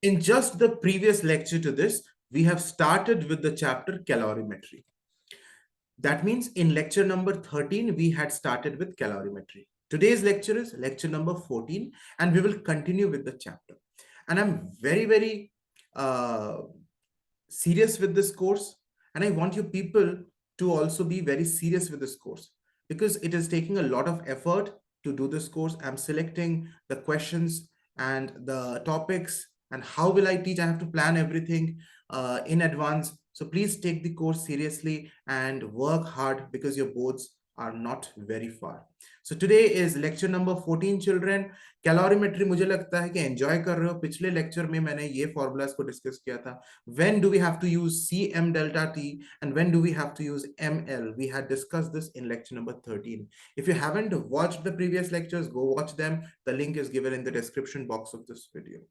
In just the previous lecture to this, we have started with the chapter calorimetry. That means in lecture number 13, we had started with calorimetry. Today's lecture is lecture number 14, and we will continue with the chapter. And I'm very serious with this course. And I want you people to also be very serious with this course because it is taking a lot of effort to do this course. I'm selecting the questions and the topics and how will I teach. I have to plan everything in advance. So please take the course seriously and work hard because your boards are not very far. So today is lecture number 14 children. Calorimetry मुझे लगता है कि enjoy कर रहे हो. पिछले lecture में मैंने ये फॉर्मूलाज को डिस्कस किया था. When do we have to use Cm delta T and when do we have to use ML? We had discussed this in lecture number 13. If you haven't watched the previous lectures, go watch them. The link is given in the description box of this video.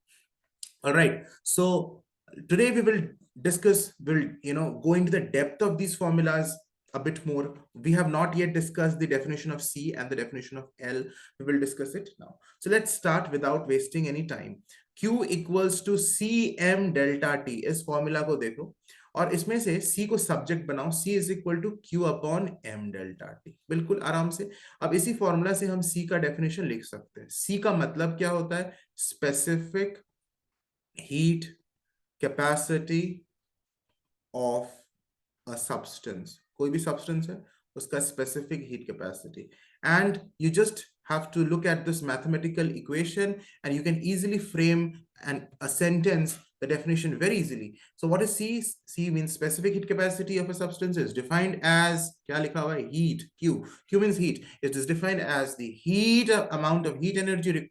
All right. So today we will discuss, go into the depth of these formulas a bit more. We have not yet discussed the definition of C and the definition of L. We will discuss it now. So let's start without wasting any time. Q equals to Cm delta T. इस formula को देखो और इसमें से C को subject बनाओ. C is equal to Q upon M delta T. बिल्कुल आराम से. अब इसी फॉर्मूला से हम C का डेफिनेशन लिख सकते हैं. C का मतलब क्या होता है? Specific heat capacity of a substance. कोई भी substance है उसका specific heat capacity, and you just have to look at this mathematical equation and you can easily frame a sentence, the definition very easily. So what is C? C means specific heat capacity of a substance is defined as, क्या लिखा हुआ है? Heat. Q means heat. It is defined as the heat amount of heat energy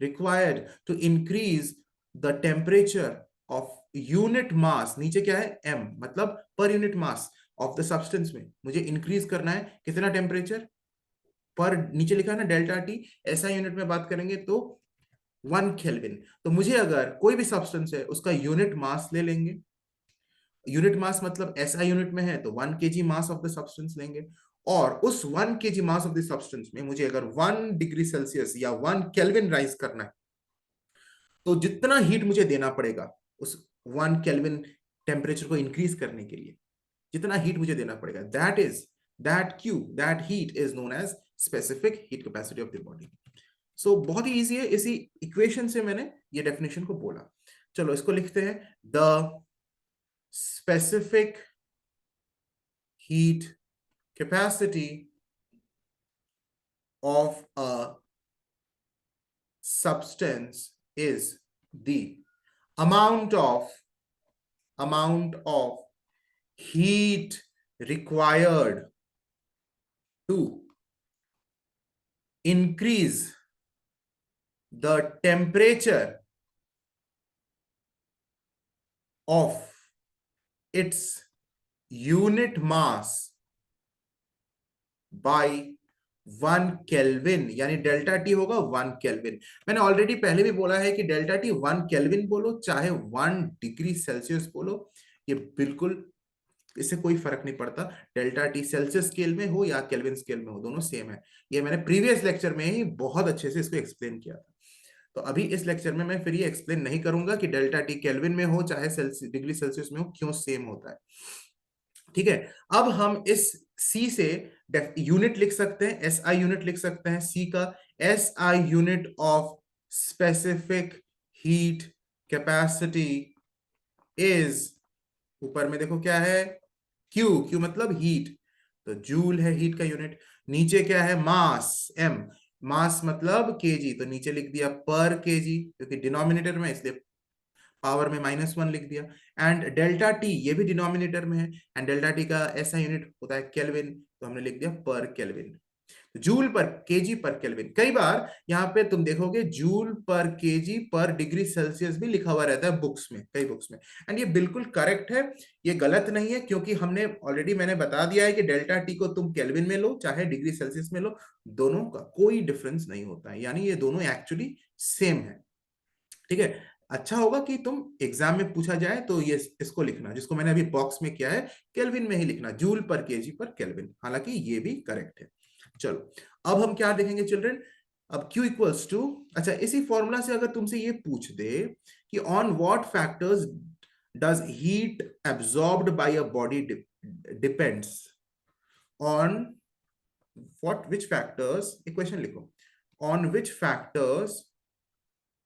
required to increase the temperature of unit mass. नीचे क्या है? M, मतलब per unit mass of the substance में मुझे increase करना है कितना टेम्परेचर पर, नीचे लिखा है ना डेल्टा टी. ऐसा यूनिट में बात करेंगे तो 1 केल्विन. तो मुझे अगर कोई भी सब्सटेंस है उसका यूनिट मास ले लेंगे. यूनिट मास मतलब एसआई यूनिट में है तो 1 kg mass of the substance लेंगे और उस 1 kg mass of the substance में मुझे अगर 1 डिग्री सेल्सियस या 1 केल्विन राइज करना है तो जितना हीट मुझे देना पड़ेगा उस 1 केल्विन टेम्परेचर को इंक्रीज करने के लिए, जितना हीट मुझे देना पड़ेगा, that heat is known as specific heat capacity of the body. So बहुत ही इजी है. इसी इक्वेशन से मैंने ये डेफिनेशन को बोला. चलो इसको लिखते हैं. The specific heat capacity of a substance is the amount of heat required to increase the temperature of its unit mass by 1 kelvin. यानी डेल्टा टी होगा 1 केल्विन. मैंने ऑलरेडी पहले भी बोला है कि डेल्टा टी 1 केल्विन बोलो चाहे 1 डिग्री सेल्सियस बोलो, ये बिल्कुल इससे कोई फर्क नहीं पड़ता. डेल्टा टी सेल्सियस स्केल में हो या केल्विन स्केल में हो, दोनों सेम है. ये मैंने प्रीवियस लेक्चर में ही बहुत अच्छे से इसको एक्सप्लेन किया था. तो अभी इस लेक्चर में मैं फिर ये एक्सप्लेन नहीं करूंगा कि डेल्टा टी केल्विन में हो चाहे डिग्री सेल्सियस में हो, क्यों सेम होता है. ठीक है. अब हम इस C से यूनिट लिख सकते हैं, SI यूनिट लिख सकते हैं. C का SI unit of specific heat capacity is, ऊपर में देखो क्या है? Q मतलब हीट, तो जूल है हीट का यूनिट. नीचे क्या है? मास, M. मास मतलब kg, तो नीचे लिख दिया पर kg क्योंकि डिनोमिनेटर में, इसलिए पावर में -1 लिख दिया. एंड डेल्टा टी ये भी डिनोमिनेटर में है एंड डेल्टा टी का ऐसा यूनिट होता है केल्विन, तो हमने लिख दिया पर kelvin. Joule per KG per kelvin. कई बार यहाँ पे तुम देखोगे जूल पर केजी पर डिग्री सेल्सियस भी लिखा हुआ रहता है बुक्स में, कई बुक्स में. एंड ये बिल्कुल करेक्ट है, ये गलत नहीं है क्योंकि हमने ऑलरेडी मैंने बता दिया है कि डेल्टा टी को तुम केल्विन में लो चाहे डिग्री सेल्सियस में लो, दोनों का कोई डिफरेंस नहीं होता है. यानी ये दोनों एक्चुअली सेम है. ठीक है. अच्छा होगा कि तुम एग्जाम में पूछा जाए तो ये इसको लिखना, जिसको मैंने अभी बॉक्स में किया है केल्विन में ही लिखना, joule per KG per kelvin. हालांकि ये भी करेक्ट है. चलो अब हम क्या देखेंगे चिल्ड्रन? अब Q इक्वल्स टू, अच्छा इसी फॉर्मूला से अगर तुमसे ये पूछ दे कि on what factors does heat absorbed by a body depends on what, which factors, equation लिखो, on which factors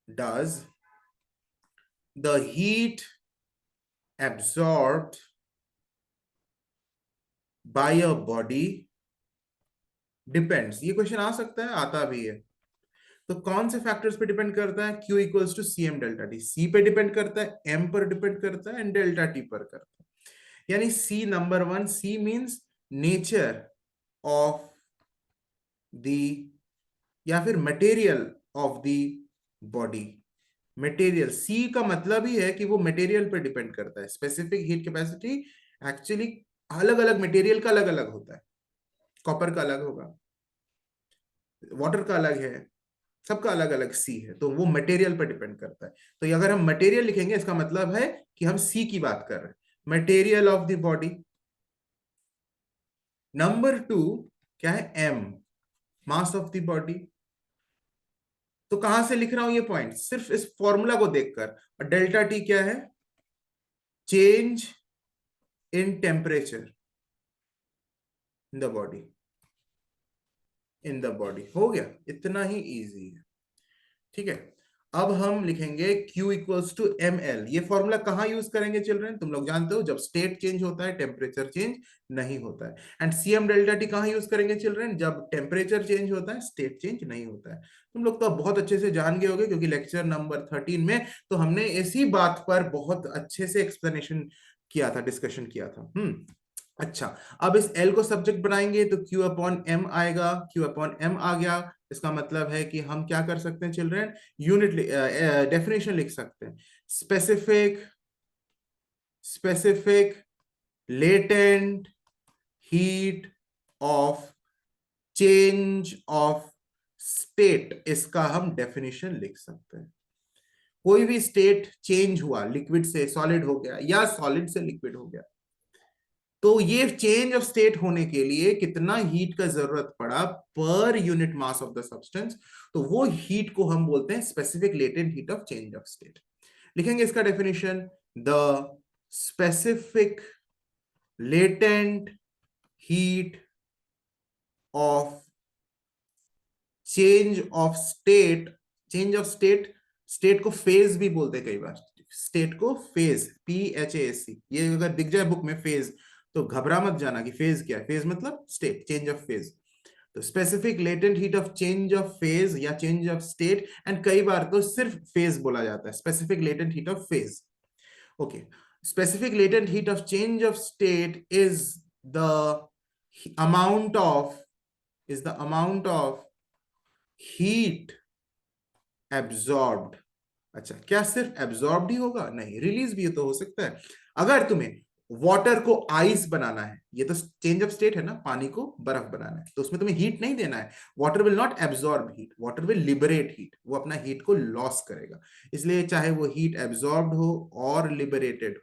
does the heat absorbed by a body depends. ये क्वेश्चन आ सकता है, आता भी है। तो कौन से फैक्टर्स पे डिपेंड करता है? Q equals to C M delta T, C पे डिपेंड करता है, एम पर डिपेंड करता है, एंड डेल्टा टी पर करता है। यानी C number one, C means nature of the, या फिर material of the body. Material, C का मतलब ही है कि वो मटेरियल पर डिपेंड करता है। स्पेसिफिक हीट कैपेसिटी एक्चुअली अलग अलग मटेरियल का अलग अलग होता है, कॉपर का अलग होगा, वाटर का अलग है, सबका अलग अलग सी है, तो वो मटेरियल पर डिपेंड करता है। तो अगर हम मटेरियल लिखेंगे इसका मतलब है कि हम सी की बात कर रहे हैं, material of the body. Number two क्या है? M, mass of the body. तो कहां से लिख रहा हूं ये पॉइंट? सिर्फ इस फॉर्मूला को देखकर। और डेल्टा टी क्या है? Change in temperature in the body, in the body. हो गया, इतना ही इजी है। ठीक है, अब हम लिखेंगे Q equals to M L. ये फॉर्मूला कहां यूज करेंगे चिल्ड्रन? तुम लोग जानते हो, जब स्टेट चेंज होता है टेम्परेचर चेंज नहीं होता है। एंड सीएम डेल्टा टी कहां यूज करेंगे चिल्ड्रन? जब टेम्परेचर चेंज होता है, स्टेट चेंज नहीं होता है। तुम लोग तो बहुत अच्छे से जान गए होंगे, क्योंकि लेक्चर नंबर 13 में तो हमने इसी बात पर बहुत अच्छे से एक्सप्लेनेशन किया था, डिस्कशन किया था। अच्छा, अब इस L को सब्जेक्ट बनाएंगे तो Q अपॉन एम आएगा। Q अपॉन एम आ गया, इसका मतलब है कि हम क्या कर सकते हैं चिल्ड्रन? यूनिट डेफिनेशन लिख सकते हैं। Specific, specific latent heat of change of state, इसका हम डेफिनेशन लिख सकते हैं। कोई भी स्टेट चेंज हुआ, लिक्विड से सॉलिड हो गया या सॉलिड से लिक्विड हो गया, तो ये चेंज ऑफ स्टेट होने के लिए कितना हीट का जरूरत पड़ा per unit mass of the substance, तो वो हीट को हम बोलते हैं specific latent heat of change of state. लिखेंगे इसका definition, the specific latent heat of change of state, change of state, state को फेज भी बोलते हैं कई बार, स्टेट को फेज, PHASE, ये अगर दिख जाए बुक में फेज तो घबरा मत जाना कि फेज क्या है। फेज मतलब स्टेट, चेंज ऑफ फेज। तो specific latent heat of change of phase या चेंज ऑफ स्टेट, एंड कई बार तो सिर्फ फेज बोला जाता है, specific latent heat of phase. Okay, specific latent heat of change of state is the amount of, is the amount of heat absorbed। अच्छा, क्या सिर्फ एब्जॉर्ब्ड ही होगा? नहीं, रिलीज भी तो हो सकता है। अगर तुम्हें वाटर को आइस बनाना है, ये तो चेंज ऑफ स्टेट है ना, पानी को बर्फ बनाना है, तो उसमें तुम्हें हीट नहीं देना है। Water will not absorb heat, water will liberate heat, वो अपना हीट को लॉस करेगा। इसलिए चाहे वो हीट एब्जॉर्ब्ड हो और लिबरेटेड हो।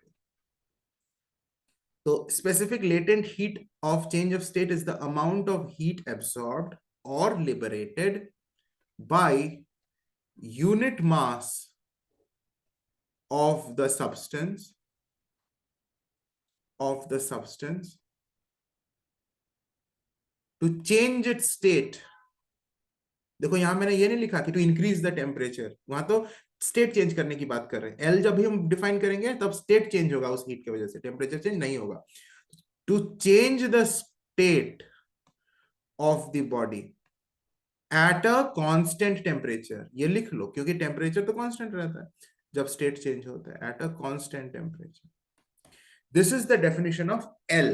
तो specific latent heat of change of state is the amount of heat absorbed और liberated by unit mass of the substance, of the substance to change its state। देखो यहां मैंने ये नहीं लिखा कि टू इंक्रीज द टेम्परेचर, वहां तो स्टेट चेंज करने की बात कर रहे हैं। एल जब भी हम डिफाइन करेंगे तब स्टेट चेंज होगा उस हीट की वजह से, टेम्परेचर चेंज नहीं होगा। To change the state of the body at a constant temperature, ये लिख लो क्योंकि टेम्परेचर तो कांस्टेंट रहता है जब स्टेट चेंज होता है, eight a constant temperature. This is the definition of L.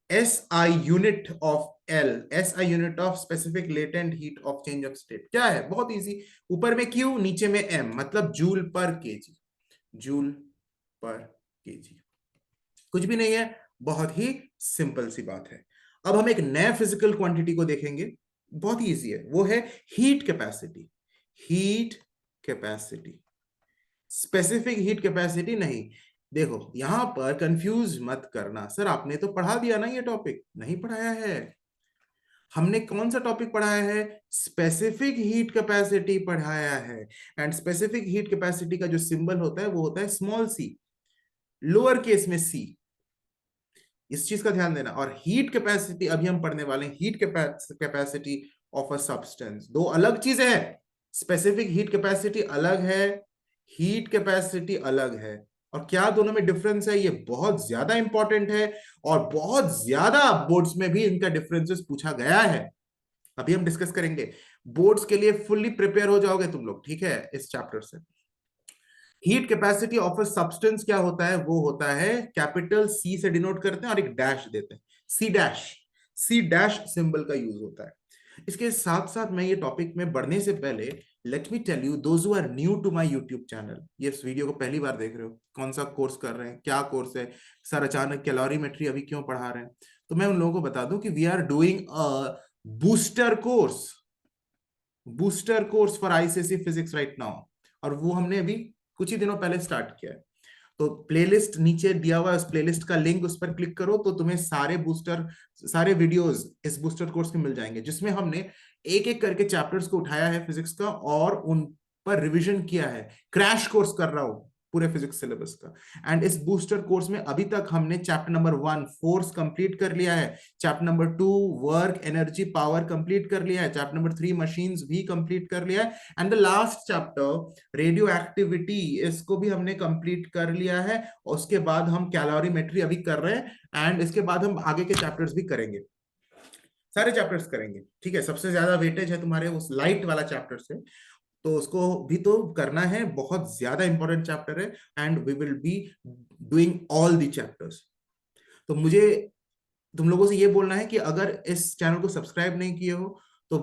SI unit of L, SI unit of specific latent heat of change of state क्या है? बहुत इजी, ऊपर में Q नीचे में M, मतलब joule per KG, joule per KG. कुछ भी नहीं है, बहुत ही सिंपल सी बात है। अब हम एक नया फिजिकल क्वांटिटी को देखेंगे, बहुत ही इजी है, वो है heat capacity. Heat capacity, specific heat capacity नहीं। देखो यहां पर कंफ्यूज मत करना, सर आपने तो पढ़ा दिया ना, ये टॉपिक नहीं पढ़ाया है। हमने कौन सा टॉपिक पढ़ाया है? स्पेसिफिक हीट कैपेसिटी पढ़ाया है। एंड स्पेसिफिक हीट कैपेसिटी का जो सिंबल होता है वो होता है स्मॉल सी, लोअर केस में सी। इस चीज का ध्यान देना। और हीट कैपेसिटी अभी हम पढ़ने वाले हैं, heat capacity of a substance. दो अलग चीजें हैं, स्पेसिफिक हीट कैपेसिटी अलग है, हीट कैपेसिटी अलग है। और क्या दोनों में डिफरेंस है, ये बहुत ज्यादा इंपॉर्टेंट है और बहुत ज्यादा बोर्ड्स में भी इनका डिफरेंसेस पूछा गया है। अभी हम डिस्कस करेंगे। बोर्ड्स के लिए फुल्ली प्रिपेयर हो जाओगे तुम लोग, ठीक है, इस चैप्टर से। Heat capacity of a substance क्या होता है? वो होता है, कैपिटल सी से डिनोट करते हैं और एक डैश देते हैं, C dash. C dash symbol का यूज होता है। इसके साथ साथ मैं ये टॉपिक में बढ़ने से पहले, let me tell you, those who are new to my YouTube channel, ये इस वीडियो को पहली बार देख रहे हो, कौन सा कोर्स कर रहे हैं, क्या कोर्स है सर, अचानक कैलोरीमेट्री अभी क्यों पढ़ा रहे हैं, तो मैं उन लोगों को बता दूं कि we are doing a booster course, booster course for ICSE physics right now. और वो हमने अभी कुछ ही दिनों पहले स्टार्ट किया है। तो प्लेलिस्ट नीचे दिया हुआ है, उस प्लेलिस्ट का लिंक, उस पर क्लिक करो तो तुम्हें सारे वीडियोस इस बूस्टर कोर्स के मिल जाएंगे, जिसमें हमने एक एक करके चैप्टर्स को उठाया है फिजिक्स का और उन पर रिवीजन किया है। क्रैश कोर्स कर रहा हूं पूरे फिजिक्स सिलेबस का। एंड इस बूस्टर कोर्स में अभी तक हमने चैप्टर नंबर 1 फोर्स कंप्लीट कर लिया है, chapter number 2 work energy power complete कर लिया है, चैप्टर नंबर 3 मशीन्स भी कंप्लीट कर लिया है, and the last chapter radio activity, इसको भी हमने कंप्लीट कर लिया है। और उसके बाद हम कैलोरीमेट्री अभी कर रहे हैं एंड इसके बाद हम आगे के चैप्टर्स भी करेंगे, सारे चैप्टर्स करेंगे, ठीक है। सबसे ज्यादा वेटेज है तुम्हारे उस लाइट वाला चैप्टर से, तो उसको भी तो करना है, बहुत ज्यादा इंपॉर्टेंट चैप्टर है। And we will be doing all the chapters. तो मुझे तुम लोगों से ये बोलना है कि अगर इस चैनल को सब्सक्राइब नहीं किए हो तो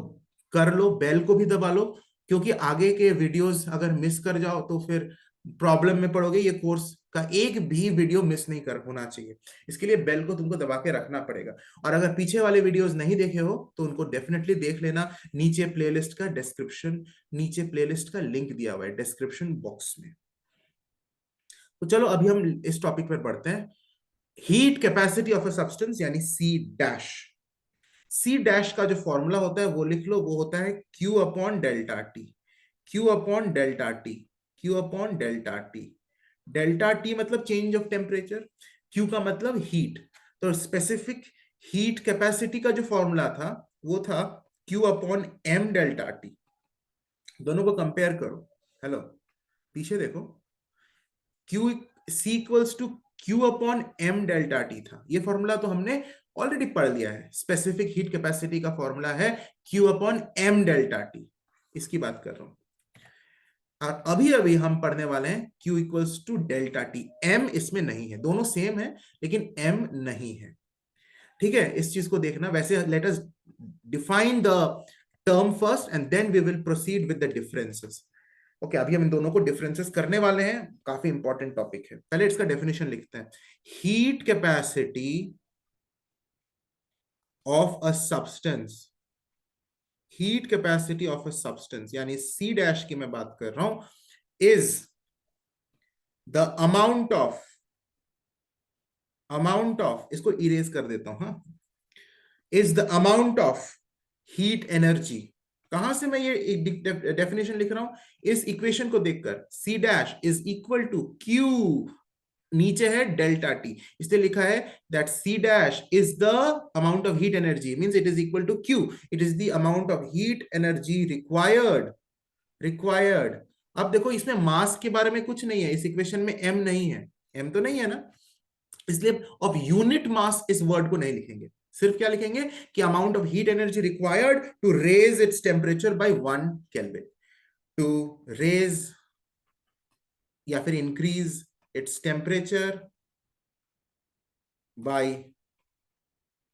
कर लो, बेल को भी दबा लो, क्योंकि आगे के वीडियोस अगर मिस कर जाओ तो फिर प्रॉब्लम में पड़ोगे। ये कोर्स का एक भी वीडियो मिस नहीं कर होना चाहिए, इसके लिए बेल को तुमको दबा के रखना पड़ेगा। और अगर पीछे वाले वीडियोस नहीं देखे हो तो उनको डेफिनेटली देख लेना, नीचे प्लेलिस्ट का डिस्क्रिप्शन, नीचे प्लेलिस्ट का लिंक दिया हुआ है डिस्क्रिप्शन बॉक्स में। तो चलो अभी हम इस टॉपिक पर बढ़ते हैं। Heat capacity of a substance यानी सी डैश। सी डैश का जो फॉर्मूला होता है वो लिख लो, वो होता है Q upon delta T. Q upon delta T, Q upon delta T. Delta T मतलब चेंज ऑफ टेम्परेचर, क्यू का मतलब हीट। तो स्पेसिफिक हीट कैपेसिटी का जो फॉर्मूला था वो था Q upon M delta T. दोनों को कंपेयर करो, हेलो पीछे देखो, Q C equals to Q upon M delta T था। ये फॉर्मूला तो हमने ऑलरेडी पढ़ लिया है, स्पेसिफिक हीट कैपेसिटी का फॉर्मूला है Q upon M delta T, इसकी बात कर रहा हूं। और अभी अभी हम पढ़ने वाले हैं Q equals to delta T. M इसमें नहीं है, दोनों सेम है लेकिन M नहीं है, ठीक है। इस चीज को देखना। वैसे let us define the term first and then we will proceed with the differences. Okay, अभी हम इन दोनों को डिफरेंसेस करने वाले हैं, काफी इंपॉर्टेंट टॉपिक है। पहले इसका डेफिनेशन लिखते हैं। Heat capacity of a substance, heat capacity of a substance यानी सी डैश की मैं बात कर रहा हूं, इज द अमाउंट ऑफ, इसको इरेज कर देता हूं, हाँ, is the amount of heat energy. कहां से मैं ये डेफिनेशन लिख रहा हूं? इस इक्वेशन को देखकर, C dash is equal to Q, नीचे है डेल्टा टी, इसलिए लिखा है that C dash is the amount of heat energy, means it is equal to Q, it is the amount of heat energy required. अब देखो इसमें मास के बारे में कुछ नहीं है, इस इक्वेशन में एम नहीं है, एम तो नहीं है ना, इसलिए ऑफ यूनिट मास इस वर्ड को नहीं लिखेंगे। सिर्फ क्या लिखेंगे कि amount of heat energy required to raise its temperature by 1 kelvin, to raise या फिर increase its temperature by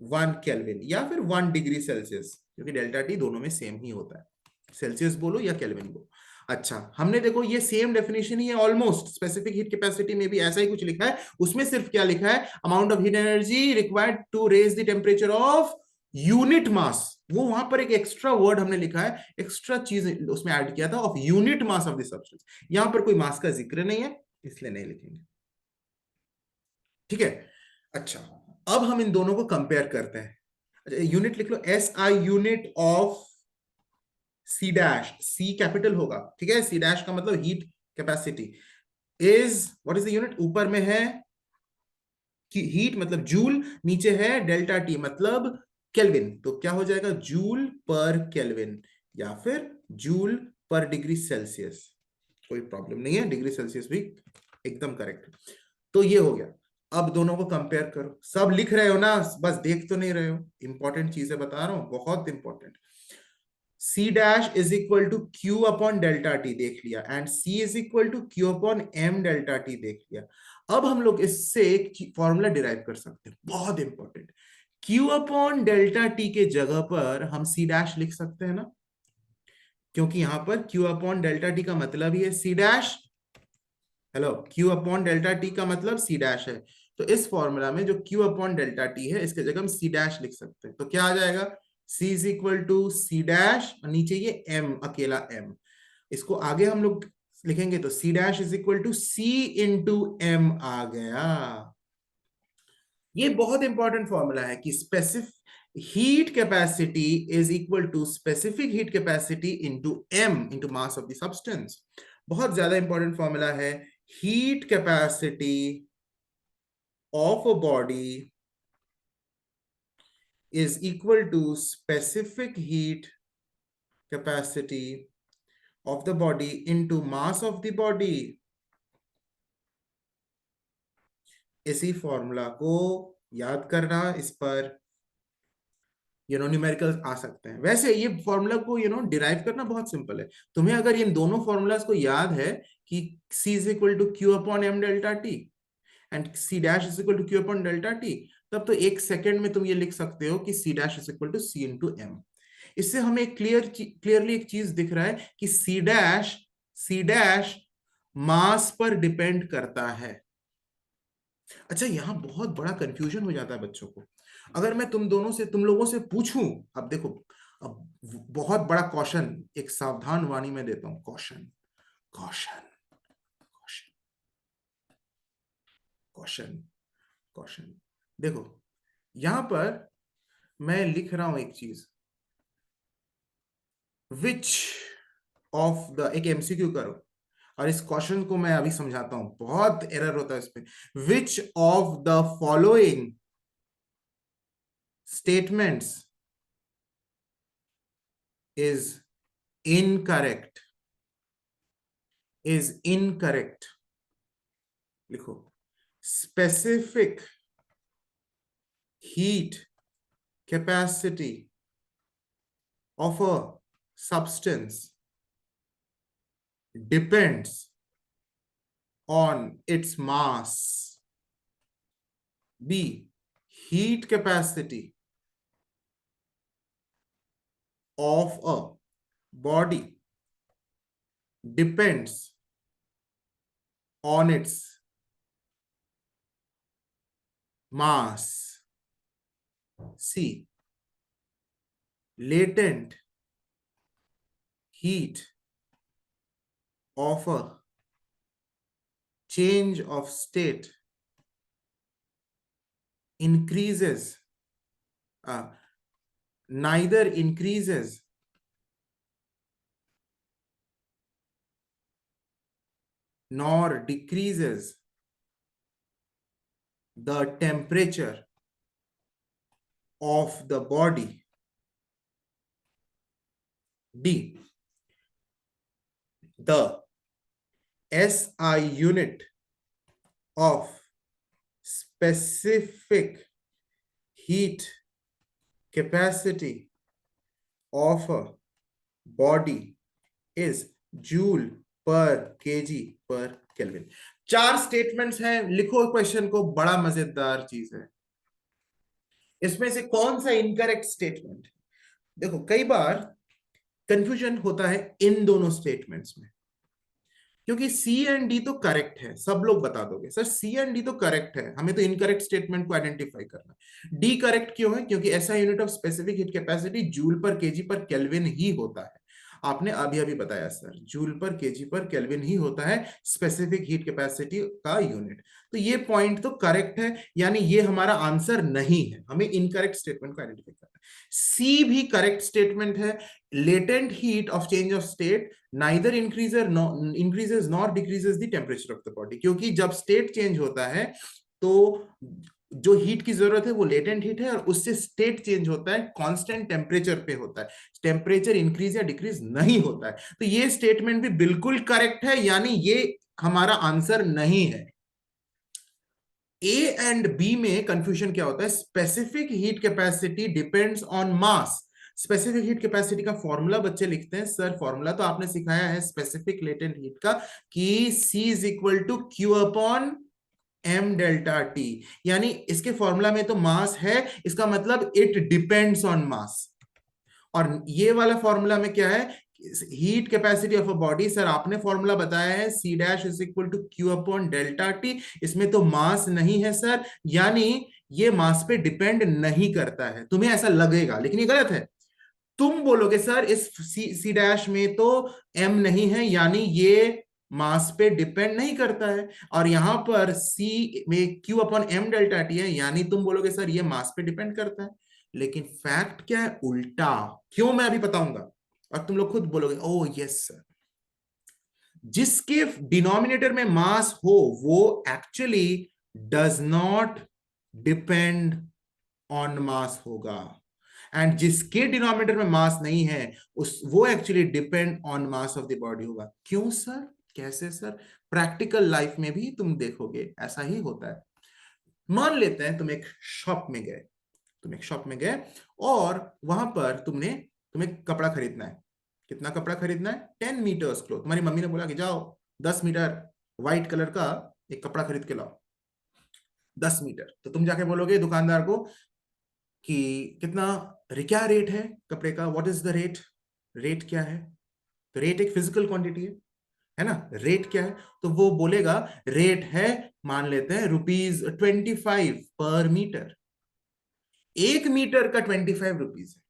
1 kelvin या फिर 1 डिग्री सेल्सियस, क्योंकि डेल्टा टी दोनों में सेम ही होता है, सेल्सियस बोलो या केल्विन बोलो। अच्छा, हमने देखो ये सेम डेफिनेशन ही है ऑलमोस्ट, स्पेसिफिक हीट कैपेसिटी में भी ऐसा ही कुछ लिखा है, उसमें सिर्फ क्या लिखा है, amount of heat energy required to raise the temperature of unit mass. वो वहां पर एक एक्स्ट्रा वर्ड हमने लिखा है, एक्स्ट्रा चीज उसमें ऐड किया था, of unit mass of the substance. यहां पर कोई मास का जिक्र नहीं है, इसलिए नहीं लिखेंगे, ठीक है। अच्छा, अब हम इन दोनों को कंपेयर करते हैं। यूनिट लिख लो, S I unit of C dash, C capital होगा, ठीक है, सी डैश का मतलब heat capacity is, what is the unit, ऊपर में है कि हीट मतलब जूल, नीचे है डेल्टा टी मतलब केल्विन, तो क्या हो जाएगा, जूल पर केल्विन या फिर जूल पर डिग्री सेल्सियस, कोई प्रॉब्लम नहीं है, डिग्री सेल्सियस भी एकदम करेक्ट। तो ये हो गया। अब दोनों को कंपेयर करो, सब लिख रहे हो ना, बस देख तो नहीं रहे हो, इंपॉर्टेंट चीजें बता रहा हूं, बहुत important. C dash is equal to Q upon delta T देख लिया, and C is equal to Q upon M delta T देख लिया। अब हम लोग इससे एक फॉर्मूला डिराइव कर सकते हैं, बहुत important. Q upon delta T के जगह पर हम C डैश लिख सकते हैं ना, क्योंकि यहां पर Q अपॉन डेल्टा T का मतलब ही है C dash, hello, Q upon delta T का मतलब C डैश है, तो इस फॉर्मूला में जो Q अपॉन डेल्टा T है इसके जगह हम C डैश लिख सकते हैं, तो क्या आ जाएगा, C is equal to C dash, और नीचे ये M, अकेला M, इसको आगे हम लोग लिखेंगे तो C dash is equal to C into M आ गया। ये बहुत इंपॉर्टेंट फॉर्मूला है कि specific heat capacity is equal to specific heat capacity into M into mass of the substance, बहुत ज्यादा इंपॉर्टेंट फॉर्मूला है। heat capacity of a body is equal to specific heat capacity of the body into mass of the body। इसी formula को याद करना, इस पर numericals आ सकते हैं। वैसे ये फॉर्मूला को डिराइव करना बहुत सिंपल है, तुम्हें अगर इन दोनों फॉर्मूलाज को याद है कि C is equal to Q upon M delta T and C dash is equal to Q upon delta T, तब तो एक सेकंड में तुम ये लिख सकते हो कि C dash is equal to C into M. इससे हमें क्लियरली एक चीज दिख रहा है कि C डैश मास पर डिपेंड करता है। अच्छा, यहां बहुत बड़ा कंफ्यूजन हो जाता है बच्चों को, अगर मैं तुम लोगों से पूछूं, अब देखो, अब बहुत बड़ा कॉशन, एक सावधान वाणी में देता हूं, caution caution caution caution caution. देखो यहां पर मैं लिख रहा हूं एक चीज, विच ऑफ द, एक एमसीक्यू करो, और इस क्वेश्चन को मैं अभी समझाता हूं, बहुत एरर होता है इसमें। Which of the following statements is incorrect, is incorrect, लिखो, specific heat capacity of a substance depends on its mass। B, heat capacity of a body depends on its mass। C, latent heat of a change of state increases, neither increases nor decreases the temperature of the body। D, the SI unit of specific heat capacity of a body is joule per kg per Kelvin। चार statements हैं, लिखो question को, बड़ा मजेदार चीज है। इसमें से कौन सा इनकरेक्ट स्टेटमेंट, देखो कई बार कंफ्यूजन होता है इन दोनों स्टेटमेंट्स में, क्योंकि सी एंड डी तो करेक्ट है, सब लोग बता दोगे सर सी एंड डी तो करेक्ट है, हमें तो इनकरेक्ट स्टेटमेंट को आइडेंटिफाई करना है। डी करेक्ट क्यों है, क्योंकि ऐसा unit of specific heat capacity joule per KG per kelvin ही होता है। आपने अभी अभी बताया sir, joule per KG per kelvin ही होता है स्पेसिफिक हीट कैपेसिटी का यूनिट, तो ये पॉइंट तो करेक्ट है, यानी ये हमारा आंसर नहीं है, हमें इनकरेक्ट स्टेटमेंट को आइडेंटिफाई करना सी भी करेक्ट स्टेटमेंट है। Latent heat of change of state neither increases nor decreases the temperature of the body, क्योंकि जब स्टेट चेंज होता है तो जो हीट की जरूरत है वो लेटेंट हीट है, और उससे स्टेट चेंज होता है, कांस्टेंट टेम्परेचर पे होता है, टेम्परेचर इंक्रीज या डिक्रीज नहीं होता है। तो ये स्टेटमेंट भी बिल्कुल करेक्ट है, यानी ये हमारा आंसर नहीं है। ए एंड बी में कंफ्यूजन क्या होता है, specific heat capacity depends on mass. Specific heat capacity का फॉर्मूला बच्चे लिखते हैं, सर फॉर्मूला तो आपने सिखाया है स्पेसिफिक लेटेंट हीट का, कि C is equal to Q upon M delta T, यानी इसके फॉर्मूला में तो मास है, इसका मतलब इट डिपेंड्स ऑन मास। और ये वाला फॉर्मूला में क्या है, heat capacity of a body, sir आपने फॉर्मूला बताया है C dash is equal to Q upon delta T, इसमें तो मास नहीं है सर, यानी ये मास पे डिपेंड नहीं करता है। तुम्हें ऐसा लगेगा लेकिन ये गलत है। तुम बोलोगे सर इस सी डैश में तो एम नहीं है, यानी ये मास पे डिपेंड नहीं करता है, और यहां पर सी में Q upon M delta T है, यानी तुम बोलोगे सर ये मास पे डिपेंड करता है। लेकिन फैक्ट क्या है, उल्टा। क्यों, मैं अभी बताऊंगा, और तुम लोग खुद बोलोगे ओ यस सर। जिसके डिनोमिनेटर में मास हो वो actually does not depend on मास होगा, एंड जिसके डिनोमिनेटर में मास नहीं है उस वो actually depend on mass of the body होगा। क्यों सर, कैसे सर? प्रैक्टिकल लाइफ में भी तुम देखोगे ऐसा ही होता है। मान लेते हैं तुम एक शॉप में गए, और वहां पर तुम्हें कपड़ा खरीदना है। कितना कपड़ा खरीदना है? 10 मीटर्स क्लोथ। तुम्हारी मम्मी ने बोला कि जाओ 10 मीटर व्हाइट कलर का एक कपड़ा खरीद के लाओ, 10 मीटर। तो तुम जाके बोलोगे दुकानदार को कि कितना, क्या रेट है कपड़े का, what is the rate, rate क्या है? तो रेट एक फिजिकल क्वांटिटी है ना, रेट क्या है? तो वो बोलेगा रेट है, मान लेते हैं ₹25 पर मीटर। 1 मीटर का 25 रुपीज है,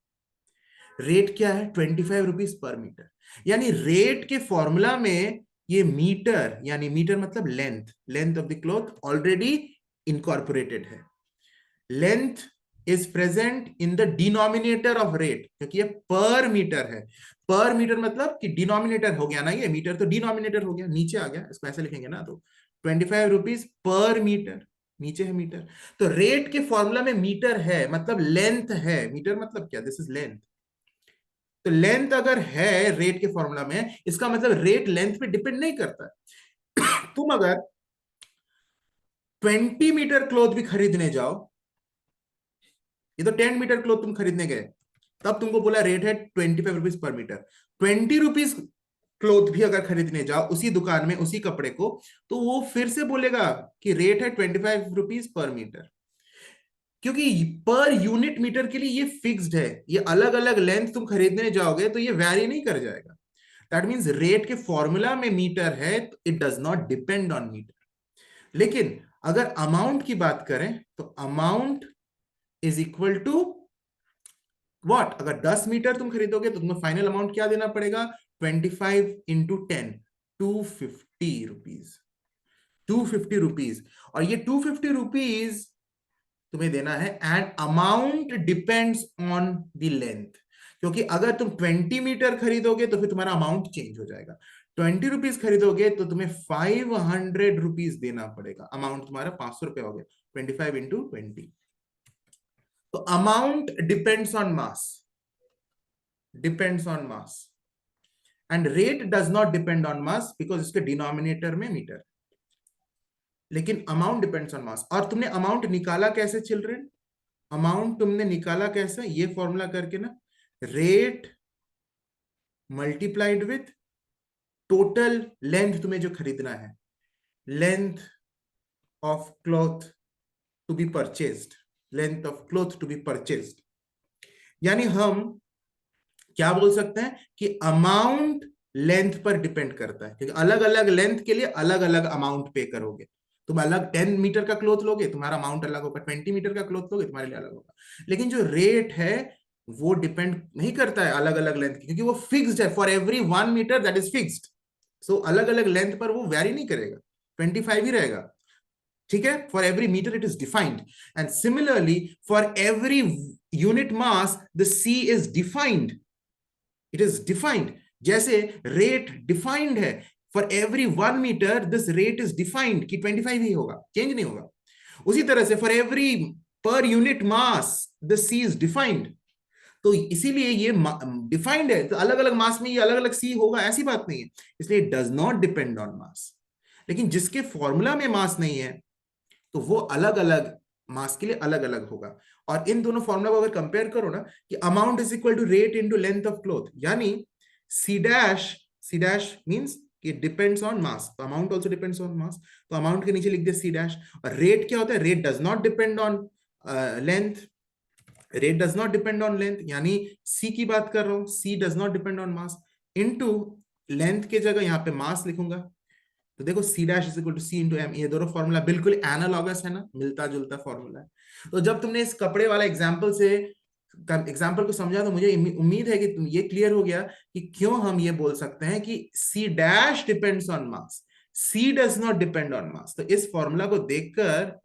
रेट क्या है? ₹25 पर मीटर। यानी रेट के फॉर्मूला में ये मीटर, यानी मीटर मतलब length, length of the cloth already incorporated है। Length is present in the denominator of rate, क्योंकि ये पर मीटर है। पर मीटर मतलब कि डिनोमिनेटर हो गया ना, ये मीटर तो डिनोमिनेटर हो गया, नीचे आ गया, इसको ऐसे लिखेंगे ना, तो ₹25 पर मीटर, नीचे है मीटर। तो रेट के फॉर्मूला में मीटर है, मतलब लेंथ है। मीटर मतलब क्या, दिस इज लेंथ। तो लेंथ अगर है रेट के फॉर्मूला में, इसका मतलब रेट लेंथ पे डिपेंड नहीं करता। तुम अगर 20 मीटर क्लॉथ भी खरीदने जाओ, ये तो 10 मीटर क्लॉथ तुम खरीदने गए, तब तुमको बोला रेट है ₹25 पर मीटर। ₹20 क्लॉथ भी अगर खरीदने जाओ उसी दुकान में उसी कपड़े को, तो वो फिर से बोलेगा कि रेट है ₹25 पर मीटर, क्योंकि पर यूनिट मीटर के लिए ये फिक्स्ड है। ये अलग अलग लेंथ तुम खरीदने जाओगे तो ये वैरी नहीं कर जाएगा। दैट मीन्स रेट के फॉर्मूला में मीटर है, तो it does not depend on metre. लेकिन अगर अमाउंट की बात करें तो amount is equal to what? अगर 10 मीटर तुम खरीदोगे तो तुम्हें फाइनल अमाउंट क्या देना पड़ेगा? 25 इंटू 10, ₹250, ₹250। और ये ₹250 तुम्हें देना है, and amount depends on the length. क्योंकि अगर तुम 20 मीटर खरीदोगे तो फिर तुम्हारा अमाउंट चेंज हो जाएगा। ₹20 खरीदोगे तो तुम्हें ₹500 देना पड़ेगा, अमाउंट तुम्हारा ₹500 हो गया। 25 इंटू 20। तो amount depends on mass, depends on mass, and rate does not depend on mass because इसके डिनोमिनेटर में मीटर। लेकिन अमाउंट डिपेंड्स ऑन मास। और तुमने अमाउंट निकाला कैसे चिल्ड्रन? अमाउंट तुमने निकाला कैसे? ये फॉर्मूला करके ना, rate multiplied with total length तुम्हें जो खरीदना है, length of cloth to be purchased, length of cloth to be purchased. यानी हम क्या बोल सकते हैं कि अमाउंट लेंथ पर डिपेंड करता है, क्योंकि अलग अलग लेंथ के लिए अलग अलग अमाउंट पे करोगे। तुम अलग 10 मीटर का क्लॉथ लोगे, तुम्हारा अमाउंट अलग होगा। 20 मीटर का क्लॉथ लोगे, तुम्हारे लिए अलग होगा। लेकिन जो रेट है वो डिपेंड नहीं करता है अलग अलग लेंथ की, क्योंकि वो फिक्स्ड है। For every 1 metre that is fixed. So अलग अलग लेंथ पर वो वैरी नहीं करेगा, 25 ही रहेगा। ठीक है, for every metre it is defined, and similarly for every unit mass, the c is defined. It is defined. जैसे rate defined है, for every 1 meter this rate is defined कि 25 ही होगा, change नहीं होगा. उसी तरह से for every per unit mass the c is defined. तो इसीलिए ये डिफाइंड है, तो अलग अलग मास में ये अलग अलग सी होगा, ऐसी बात नहीं है. इसलिए डज नॉट डिपेंड ऑन मास. लेकिन जिसके फॉर्मूला में मास नहीं है तो वो अलग अलग मास के लिए अलग अलग होगा. और इन दोनों फॉर्मूला को अगर कंपेयर करो ना, कि amount is equal to rate into length of cloth, यानी सी डैश मींस कि डिपेंड्स ऑन मास, तो amount also depends on mass, तो अमाउंट के नीचे लिख दे सी डैश. और रेट क्या होता है? Rate does not depend on length. Rate does not depend on length, यानी सी की बात कर रहा हूं, C does not depend on mass, into length के जगह यहां पे मास लिखूंगा. तो देखो C dash is equal to C into M. ये दोनों फॉर्मूला बिल्कुल एनालॉगस है ना, मिलता जुलता फॉर्मूला है. तो जब तुमने इस कपड़े वाला एग्जाम्पल को समझा, तो मुझे उम्मीद है कि तुम ये क्लियर हो गया कि क्यों हम ये बोल सकते हैं कि C dash depends on mass, C does not depend on mass. तो इस फॉर्मूला को देखकर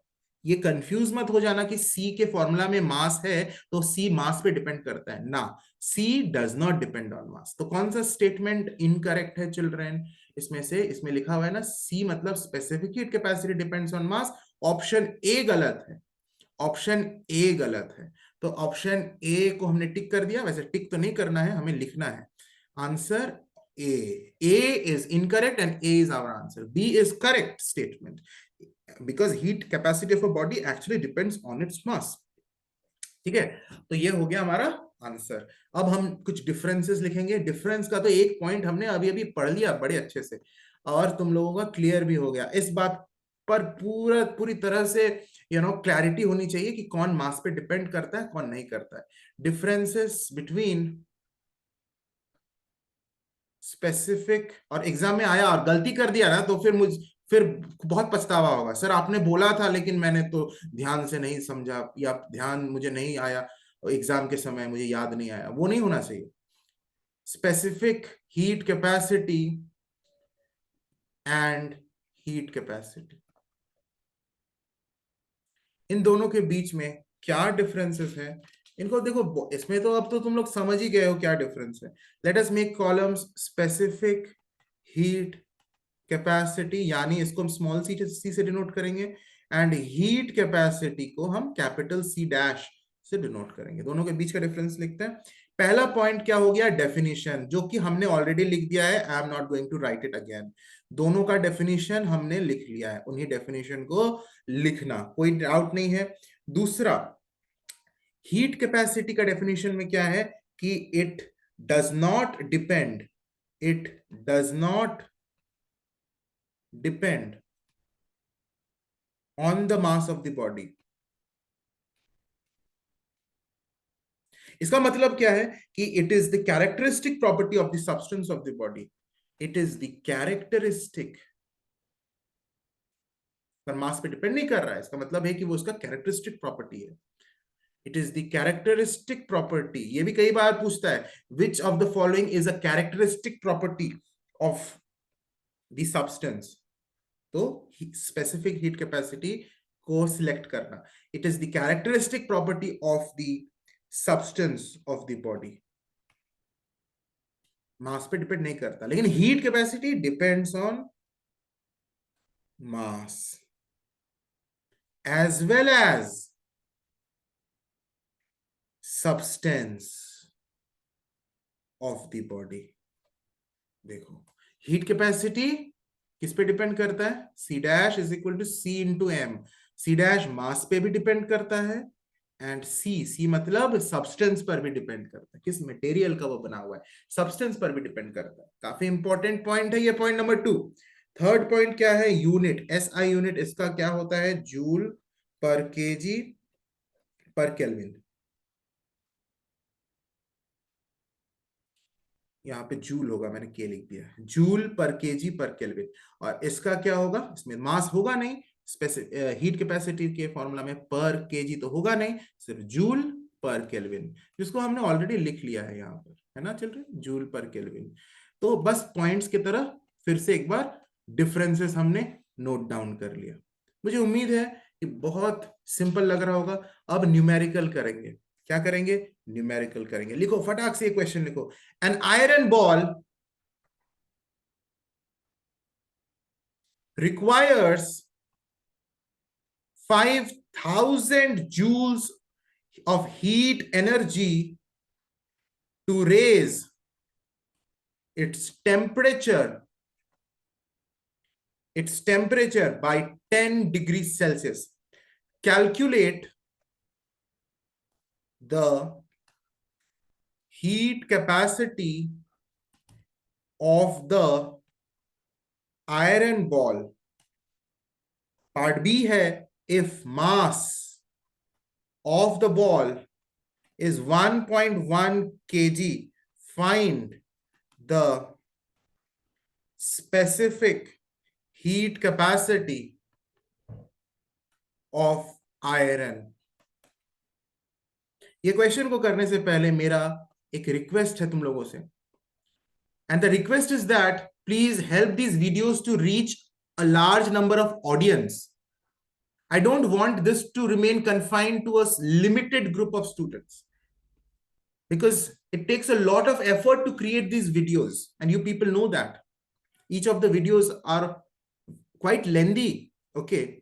ये कंफ्यूज मत हो जाना कि सी के फॉर्मूला में मास है तो सी मास पे डिपेंड करता है ना. C does not depend on mass. तो कौन सा स्टेटमेंट इनकरेक्ट है चिल्ड्रन? इसमें से, इसमें लिखा हुआ है ना, सी मतलब specific heat capacity depends on mass. Option A गलत है, ऑप्शन ए गलत है. तो ऑप्शन ए को हमने टिक कर दिया. वैसे टिक तो नहीं करना है, हमें लिखना है answer A. A is incorrect and A is our answer. B is correct statement because heat capacity of a body actually depends on its mass. ठीक है, तो ये हो गया हमारा आंसर. अब हम कुछ डिफरेंसेस लिखेंगे. डिफरेंस का तो एक पॉइंट हमने अभी अभी पढ़ लिया बड़े अच्छे से, और तुम लोगों का क्लियर भी हो गया. इस बात पर पूरी तरह से क्लैरिटी होनी चाहिए कि कौन मास पे डिपेंड करता है, कौन नहीं करता है. डिफरेंसेस बिटवीन स्पेसिफिक, और एग्जाम में आया और गलती कर दिया ना, तो फिर बहुत पछतावा होगा. सर आपने बोला था लेकिन मैंने तो ध्यान से नहीं समझा, या ध्यान मुझे नहीं आया एग्जाम के समय, मुझे याद नहीं आया. वो नहीं होना चाहिए. Specific heat capacity and heat capacity, इन दोनों के बीच में क्या डिफरेंसेस है, इनको देखो. इसमें तो अब तो तुम लोग समझ ही गए हो क्या डिफरेंस है. Let us make columns specific heat capacity, यानी इसको हम स्मॉल सी से डिनोट करेंगे, एंड हीट कैपेसिटी को हम कैपिटल सी डैश से डिनोट करेंगे. दोनों के बीच का डिफरेंस लिखते हैं. पहला पॉइंट क्या हो गया? डेफिनेशन, जो कि हमने ऑलरेडी लिख दिया है. I am not going to write it again. दोनों का डेफिनेशन हमने लिख लिया है, उन्हीं डेफिनेशन को लिखना, कोई डाउट नहीं है. दूसरा, हीट कैपेसिटी का डेफिनेशन में क्या है कि it does not depend, it does not depend on the mass of the body. इसका मतलब क्या है कि it is the characteristic property of the substance of the body. It is the characteristic, पर मास पे डिपेंड नहीं कर रहा है. इसका मतलब है कि वो उसका कैरेक्टरिस्टिक प्रॉपर्टी है. It is the characteristic property. ये भी कई बार पूछता है, which of the following is a characteristic property of the substance. तो स्पेसिफिक हीट कैपेसिटी को सिलेक्ट करना. It is the characteristic property of the substance of the body. Mass पे डिपेंड नहीं करता, लेकिन heat capacity depends on mass as well as substance of the body. देखो, heat capacity किस पे depend करता है? C dash is equal to C into M. C dash mass पे भी डिपेंड करता है, एंड सी मतलब सब्सटेंस पर भी डिपेंड करता है. किस मटेरियल का वो बना हुआ है, सब्सटेंस पर भी डिपेंड करता है. काफी इंपॉर्टेंट पॉइंट है ये, पॉइंट नंबर 2. थर्ड पॉइंट क्या है? Unit, SI unit. इसका क्या होता है? Joule per KG per kelvin. यहाँ पे जूल होगा, मैंने के लिख दिया, joule per KG per kelvin. और इसका क्या होगा? इसमें मास होगा नहीं, हीट कैपेसिटी के फॉर्मूला में पर केजी तो होगा नहीं, सिर्फ जूल पर केल्विन, जिसको हमने ऑलरेडी लिख लिया है यहाँ पर, है ना चिल्ड्रन, जूल पर केल्विन. तो बस पॉइंट्स की तरह फिर से एक बार डिफरेंसेस हमने नोट डाउन कर लिया. मुझे उम्मीद है कि बहुत सिंपल लग रहा होगा. अब न्यूमेरिकल करेंगे. क्या करेंगे, न्यूमेरिकल करेंगे। लिखो फटाक से ये क्वेश्चन लिखो, an iron ball requires 5,000 joules of heat energy to raise its temperature by 10 degrees Celsius. Calculate the heat capacity of the iron ball. Part B है, if mass of the ball is 1.1 kg, find the specific heat capacity of iron. ये question को करने से पहले मेरा एक request है तुम लोगों से, and the request is that please help these videos to reach a large number of audience. I don't want this to remain confined to a limited group of students, because it takes a lot of effort to create these videos, and you people know that each of the videos are quite lengthy, okay,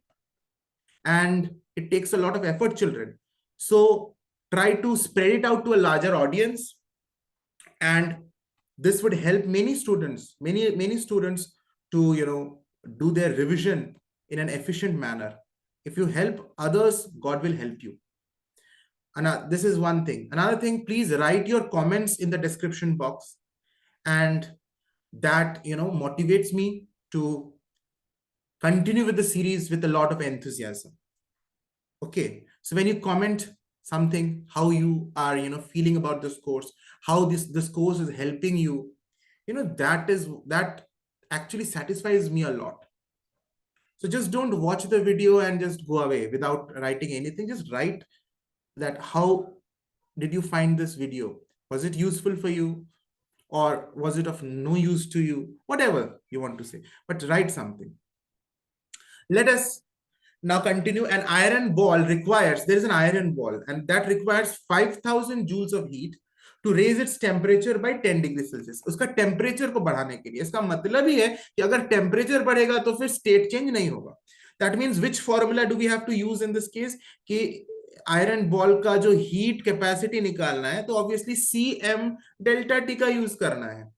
and it takes a lot of effort, children. So try to spread it out to a larger audience, and this would help many students to do their revision in an efficient manner. If you help others, God will help you. And this is one thing. Another thing, please write your comments in the description box, and that motivates me to continue with the series with a lot of enthusiasm. Okay, so when you comment something, how you are feeling about this course, how this course is helping you, that actually satisfies me a lot. So just don't watch the video and just go away without writing anything. Just write that how did you find this video? Was it useful for you, or was it of no use to you? Whatever you want to say, but write something. Let us now continue. An iron ball requires, there is an iron ball, and that requires 5,000 joules of heat to raise its temperature by 10 degree Celsius. उसका temperature को बढ़ाने के लिए, इसका मतलब ही है कि अगर टेम्परेचर बढ़ेगा तो फिर स्टेट चेंज नहीं होगा. That means which formula do we have to use in this case, कि आयरन बॉल का जो हीट कैपेसिटी निकालना है तो ऑब्वियसली CM डेल्टा T का यूज करना है.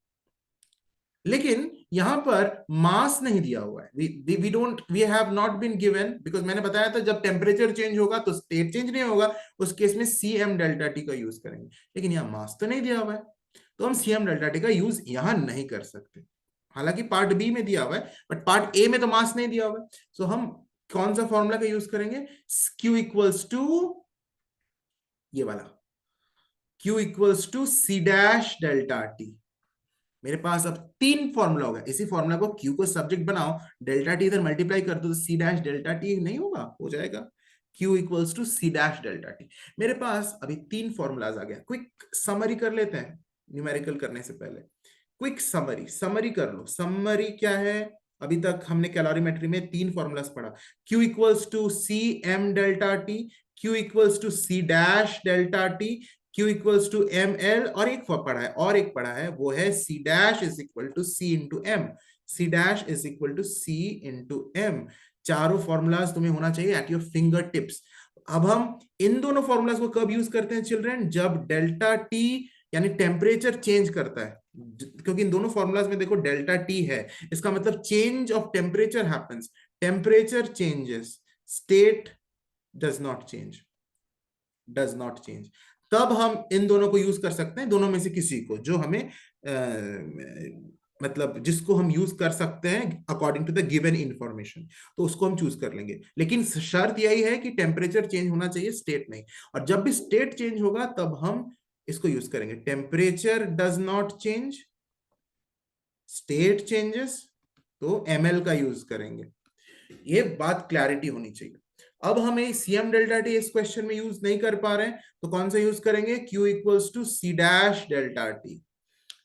लेकिन यहां पर मास नहीं दिया हुआ है. We have not been given, because मैंने बताया था जब टेम्परेचर चेंज होगा तो स्टेट चेंज नहीं होगा, उस केस में CM डेल्टा T का यूज करेंगे. लेकिन यहाँ मास तो नहीं दिया हुआ है, तो हम CM डेल्टा T का यूज यहां नहीं कर सकते. हालांकि पार्ट बी में दिया हुआ है, बट पार्ट ए में तो मास नहीं दिया हुआ है. सो हम कौन सा फॉर्मूला का यूज करेंगे, Q इक्वल्स टू ये वाला, Q equals to C dash delta T. मेरे पास अब 3 फॉर्मूला होगा. इसी फॉर्मूला को Q को सब्जेक्ट बनाओ, डेल्टा T इधर मल्टीप्लाई कर दो तो C डैश डेल्टा T नहीं होगा, हो जाएगा Q equals to C dash delta T. मेरे पास अभी 3 फॉर्मूलाज आ गया. क्विक समरी कर लेते हैं न्यूमेरिकल करने से पहले. क्विक समरी कर लो. समरी क्या है, अभी तक हमने कैलोरीमेट्री में 3 फॉर्मूलाज पढ़ा. Q equals to CM delta T, Q equals to C dash delta T, Q equals to ML, और एक पढ़ा है वो है C dash is equal to C into M. C dash is equal to C into M. चारों formulas तुम्हें होना चाहिए एट योर फिंगर टिप्स. अब हम इन दोनों फॉर्मूलाज को कब यूज करते हैं चिल्ड्रन, जब डेल्टा T यानी टेम्परेचर चेंज करता है. क्योंकि इन दोनों फॉर्मूलाज में देखो डेल्टा T है, इसका मतलब change of temperature happens. Temperature changes, state does not change. तब हम इन दोनों को यूज कर सकते हैं, दोनों में से किसी को जो हमें मतलब जिसको हम यूज कर सकते हैं according to the given information, तो उसको हम चूज कर लेंगे. लेकिन शर्त यही है कि टेम्परेचर चेंज होना चाहिए, स्टेट नहीं. और जब भी स्टेट चेंज होगा तब हम इसको यूज करेंगे. Temperature does not change, state changes, तो ML का यूज करेंगे. ये बात क्लैरिटी होनी चाहिए. अब हमें CM डेल्टा T इस क्वेश्चन में यूज नहीं कर पा रहे हैं, तो कौन सा यूज करेंगे, Q equals to C dash delta T.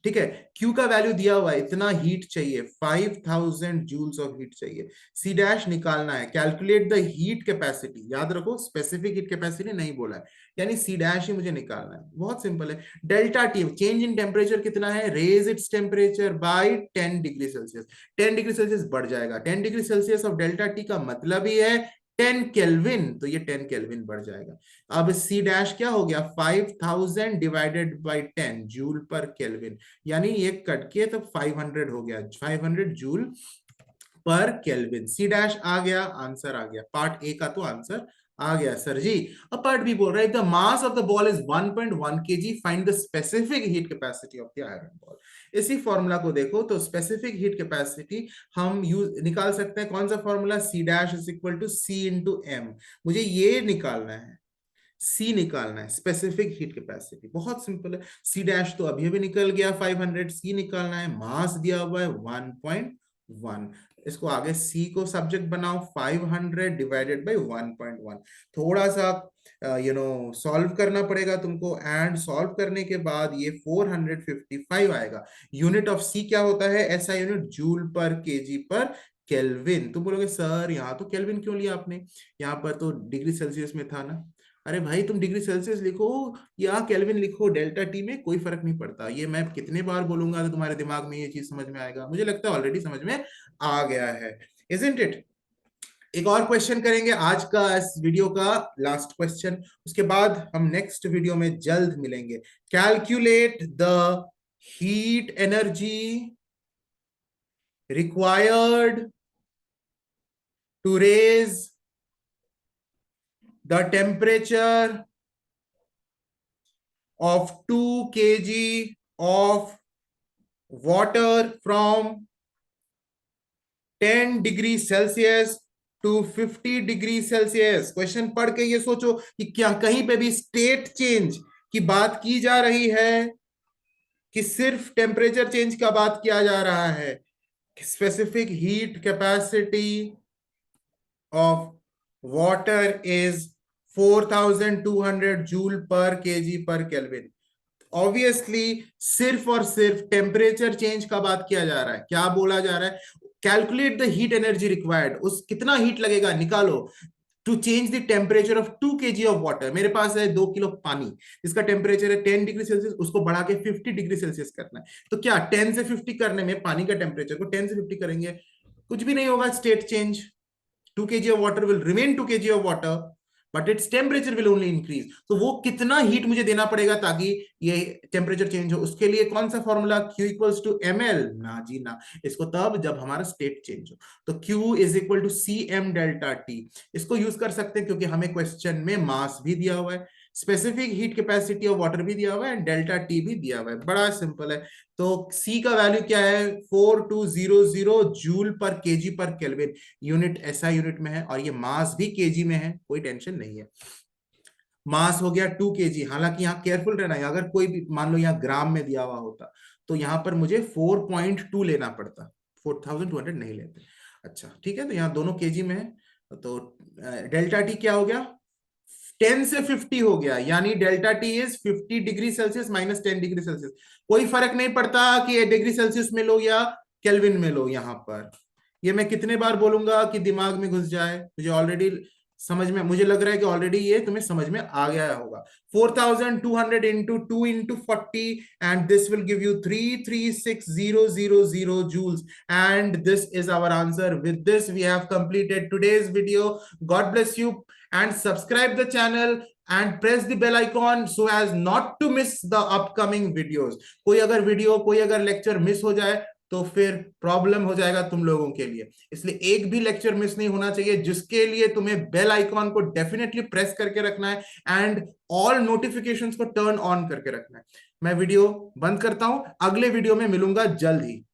ठीक है, Q का वैल्यू दिया हुआ है, इतना हीट चाहिए, 5000 जूल्स ऑफ हीट चाहिए। C डैश निकालना है, कैलकुलेट द हीट कैपेसिटी, याद रखो स्पेसिफिक हीट कैपेसिटी नहीं बोला है, यानी C डैश ही मुझे निकालना है, बहुत सिंपल है। Delta T, change in temperature कितना है, raise its temperature by 10 degree Celsius, 10 degree Celsius बढ़ जाएगा, 10 degree Celsius of delta T का मतलब ही है 10 केल्विन, तो ये 10 केल्विन बढ़ जाएगा। अब सी डैश क्या हो गया, 5000 डिवाइडेड बाय 10 जूल पर केल्विन, यानी ये कट के तो 500 हो गया, 500 जूल पर केल्विन। सी डैश आ गया, आंसर आ गया, पार्ट ए का तो आंसर आ गया सर जी। अब पार्ट बी बोल रहा है the mass of the ball is 1.1 kg, find the specific heat capacity of the iron ball. इसी फॉर्मूला को देखो तो स्पेसिफिक हीट कैपेसिटी हम यूज निकाल सकते हैं, कौन सा formula, C dash is equal to C into M. मुझे ये निकालना है, सी निकालना है, स्पेसिफिक हीट कैपेसिटी, बहुत सिंपल है। सी डैश तो अभी अभी निकल गया 500, सी निकालना है, मास दिया हुआ है 1.1, इसको आगे सी को सब्जेक्ट बनाओ, 500 डिवाइडेड बाय 1.1, थोड़ा सा सॉल्व करना पड़ेगा तुमको, एंड सॉल्व करने के बाद ये 455 आएगा। यूनिट ऑफ सी क्या होता है, ऐसा unit joule per KG per kelvin. तुम बोलोगे सर यहाँ तो केल्विन क्यों लिया आपने, यहाँ पर तो डिग्री सेल्सियस में था ना। अरे भाई तुम डिग्री सेल्सियस लिखो या केल्विन लिखो, डेल्टा टी में कोई फर्क नहीं पड़ता। ये मैं कितने बार बोलूंगा तो तुम्हारे दिमाग में ये चीज समझ में आएगा, मुझे लगता है ऑलरेडी समझ में आ गया है, इजंट इट। एक और क्वेश्चन करेंगे आज का, इस वीडियो का लास्ट क्वेश्चन, उसके बाद हम नेक्स्ट वीडियो में जल्द मिलेंगे। Calculate the heat energy required to raise the temperature of 2 kg of water from 10 degree Celsius to 50 degree Celsius. Question पढ़ के ये सोचो कि क्या कहीं पे भी स्टेट चेंज की बात की जा रही है कि सिर्फ टेम्परेचर चेंज का बात किया जा रहा है। Specific heat capacity of water is 4200 joule per KG per kelvin. Obviously सिर्फ और सिर्फ टेम्परेचर चेंज का बात किया जा रहा है। क्या बोला जा रहा है, calculate the heat energy required, उस कितना हीट लगेगा निकालो to change the temperature of 2 kg of water. मेरे पास है 2 किलो पानी, इसका टेम्परेचर है 10 डिग्री सेल्सियस, उसको बढ़ा के 50 डिग्री सेल्सियस करना है। तो क्या 10 से 50 करने में पानी का टेम्परेचर को 10 से 50 करेंगे, कुछ भी नहीं होगा, state change, 2 kg of water will remain 2 kg of water, but its temperature will only increase। तो वो कितना हीट मुझे देना पड़ेगा ताकि ये टेम्परेचर चेंज हो, उसके लिए कौन सा formula, Q equals to ml, ना जी ना, इसको तब जब हमारा स्टेट चेंज हो। तो Q is equal to C M delta T, इसको यूज कर सकते हैं क्योंकि हमें क्वेश्चन में मास भी दिया हुआ है, specific heat capacity of water भी दिया हुआ है, डेल्टा टी भी दिया हुआ है, बड़ा सिंपल है। तो C का वैल्यू क्या है, 4200 joule per KG per kelvin, unit ऐसा यूनिट में है, और ये मास भी केजी में है, कोई टेंशन नहीं है। मास हो गया 2 kg, हालांकि यहाँ केयरफुल रहना है, अगर कोई भी मान लो यहाँ ग्राम में दिया हुआ होता तो यहाँ पर मुझे 4.2 लेना पड़ता, 4200 नहीं लेते। अच्छा ठीक है, तो यहाँ दोनों केजी में है, तो डेल्टा टी क्या हो गया, 10 से 50 हो गया, यानी delta T is 50 degree Celsius minus 10 degree Celsius. कोई फर्क नहीं पड़ता कि डिग्री सेल्सियस में लो या केल्विन में लो, यहाँ पर ये मैं कितने बार बोलूंगा कि दिमाग में घुस जाए, मुझे ऑलरेडी समझ में, मुझे लग रहा है कि ऑलरेडी ये तुम्हें समझ में आ गया होगा। 4200 into 2 into 40 and this will give you 336,000 joules, and this is our answer. With this we have completed today's video. God bless you, and subscribe the channel and press the bell icon so as not to miss the upcoming videos. कोई अगर video, कोई अगर lecture miss हो जाए तो फिर problem हो जाएगा तुम लोगों के लिए, इसलिए एक भी लेक्चर मिस नहीं होना चाहिए, जिसके लिए तुम्हें बेल आइकॉन को डेफिनेटली प्रेस करके रखना है एंड ऑल नोटिफिकेशंस को टर्न ऑन करके रखना है। मैं वीडियो बंद करता हूं, अगले वीडियो में मिलूंगा जल्द ही।